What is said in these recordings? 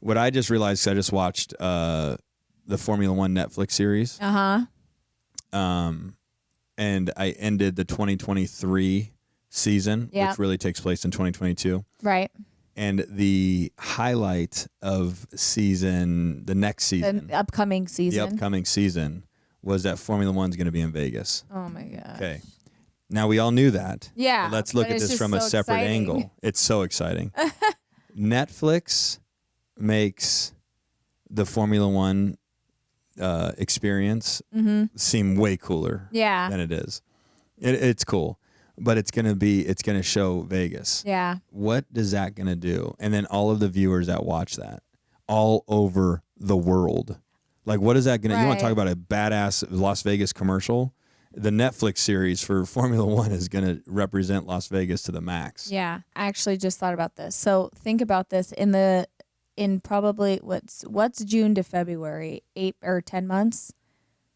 What I just realized, 'cause I just watched the Formula One Netflix series. And I ended the 2023 season, which really takes place in 2022. Right. And the highlight of the next season, the upcoming season was that Formula One's going to be in Vegas. Oh my gosh. Okay. Now we all knew that. Yeah. But let's look at this from a separate angle. It's so exciting. Netflix makes the Formula One experience seem way cooler than it is. It's cool, but it's gonna show Vegas. Yeah. What is that gonna do? And then all of the viewers that watch that all over the world, like, what is that gonna? You want to talk about a badass Las Vegas commercial? The Netflix series for Formula One is gonna represent Las Vegas to the max. Yeah, I actually just thought about this. So think about this in probably what's June to February, 8 or 10 months.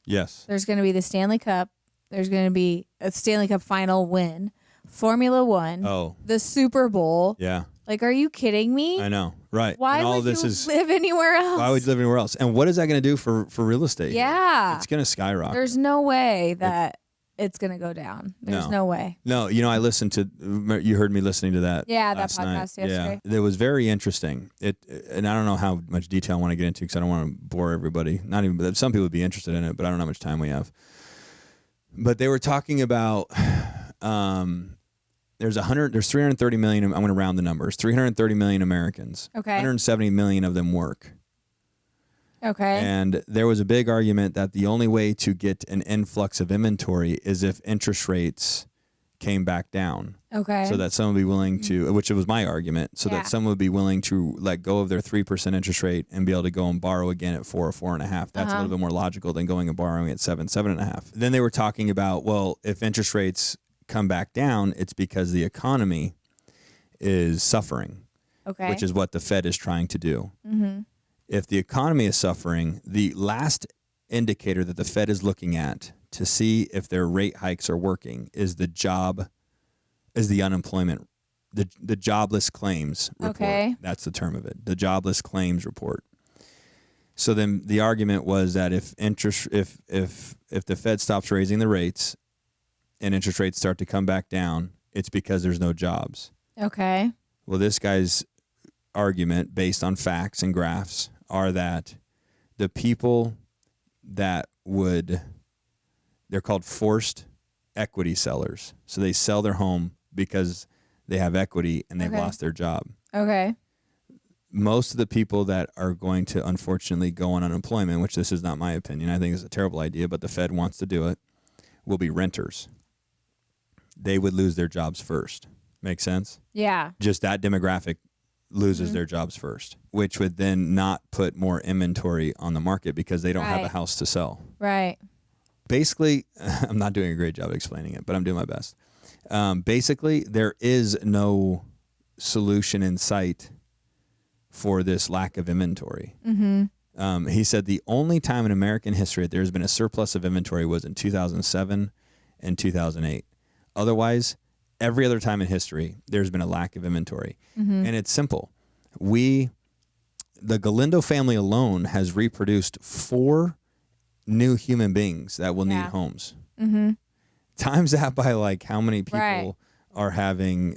Yes. There's going to be the Stanley Cup. There's going to be a Stanley Cup final win, Formula One, the Super Bowl. Yeah. Like, are you kidding me? I know. Right. Why and all would this you live anywhere else? Why would you live anywhere else? And what is that going to do for real estate? Yeah. It's going to skyrocket. There's no way that it's going to go down. There's no way. No, I listened to, you heard me listening to that. Yeah, that last podcast night. yesterday. Yeah, it was very interesting. And I don't know how much detail I want to get into because I don't want to bore everybody. Not even, some people would be interested in it, but I don't know how much time we have. But they were talking about, there's 330 million, I'm going to round the numbers, 330 million Americans. Okay. 170 million of them work. Okay. And there was a big argument that the only way to get an influx of inventory is if interest rates came back down. Okay. So that someone would be willing to, which was my argument, so that someone would be willing to let go of their 3% interest rate and be able to go and borrow again at 4 or 4.5. That's a little bit more logical than going and borrowing at 7.5. Then they were talking about, well, if interest rates come back down, it's because the economy is suffering. Okay. Which is what the Fed is trying to do. Mm-hmm. If the economy is suffering, the last indicator that the Fed is looking at to see if their rate hikes are working is the unemployment, the jobless claims report. Okay. That's the term of it, the jobless claims report. So then the argument was that if the Fed stops raising the rates and interest rates start to come back down, it's because there's no jobs. Okay. Well, this guy's argument based on facts and graphs are that the people that they're called forced equity sellers. So they sell their home because they have equity and they've lost their job. Okay. Most of the people that are going to unfortunately go on unemployment, which this is not my opinion, I think it's a terrible idea, but the Fed wants to do it, will be renters. They would lose their jobs first. Make sense? Yeah. Just that demographic loses their jobs first, which would then not put more inventory on the market because they don't have a house to sell. Right. Basically, I'm not doing a great job explaining it, but I'm doing my best. Basically, there is no solution in sight for this lack of inventory. Mm-hmm. He said the only time in American history that there's been a surplus of inventory was in 2007 and 2008. Otherwise, every other time in history, there's been a lack of inventory. Mm-hmm. And it's simple. The Galindo family alone has reproduced 4 new human beings that will need homes. Mm-hmm. Times that by like how many people are having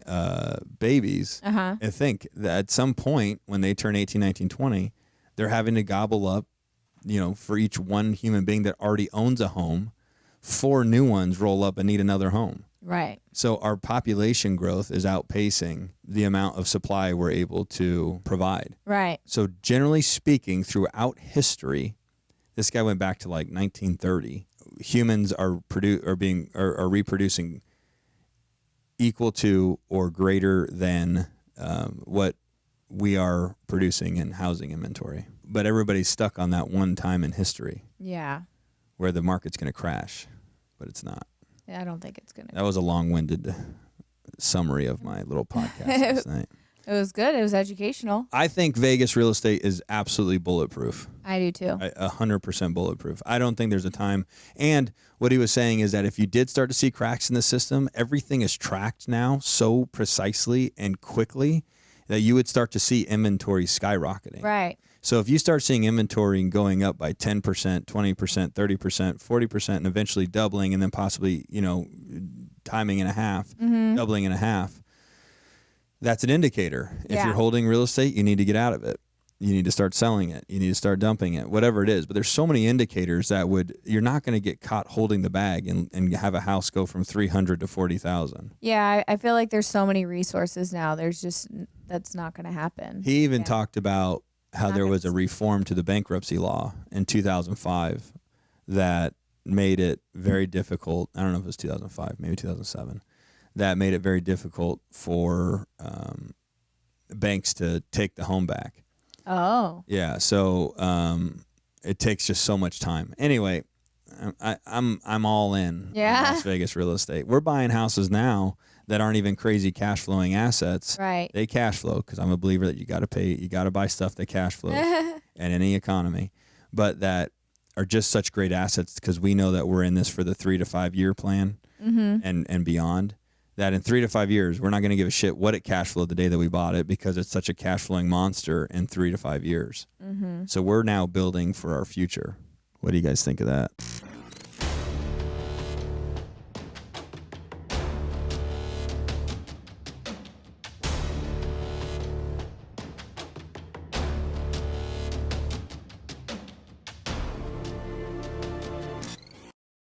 babies. And think that at some point when they turn 18, 19, 20, they're having to gobble up, for each one human being that already owns a home, 4 new ones roll up and need another home. Right. So our population growth is outpacing the amount of supply we're able to provide. Right. So generally speaking, throughout history, this guy went back to like 1930. Humans are reproducing equal to or greater than what we are producing in housing inventory. But everybody's stuck on that one time in history. Yeah. Where the market's going to crash, but it's not. Yeah, I don't think it's going to. That was a long-winded summary of my little podcast last night. It was good. It was educational. I think Vegas real estate is absolutely bulletproof. I do too. 100% bulletproof. I don't think there's a time. And what he was saying is that if you did start to see cracks in the system, everything is tracked now so precisely and quickly that you would start to see inventory skyrocketing. Right. So if you start seeing inventory going up by 10%, 20%, 30%, 40%, and eventually doubling, and then possibly, timing in a half, doubling in a half, that's an indicator. If you're holding real estate, you need to get out of it. You need to start selling it. You need to start dumping it, whatever it is. But there's so many indicators that you're not going to get caught holding the bag and have a house go from 300 to 40,000. Yeah, I feel like there's so many resources now. That's not going to happen. He even talked about how there was a reform to the bankruptcy law in 2005 that made it very difficult. I don't know if it was 2005, maybe 2007. That made it very difficult for banks to take the home back. Oh. Yeah. So it takes just so much time. Anyway, I'm all in on Las Vegas real estate. We're buying houses now that aren't even crazy cash flowing assets. Right. They cash flow because I'm a believer that you got to buy stuff that cash flows in any economy, but that are just such great assets because we know that we're in this for the 3 to 5 year plan and beyond. That in 3 to 5 years, we're not going to give a shit what it cash flowed the day that we bought it because it's such a cash flowing monster in 3 to 5 years. So we're now building for our future. What do you guys think of that?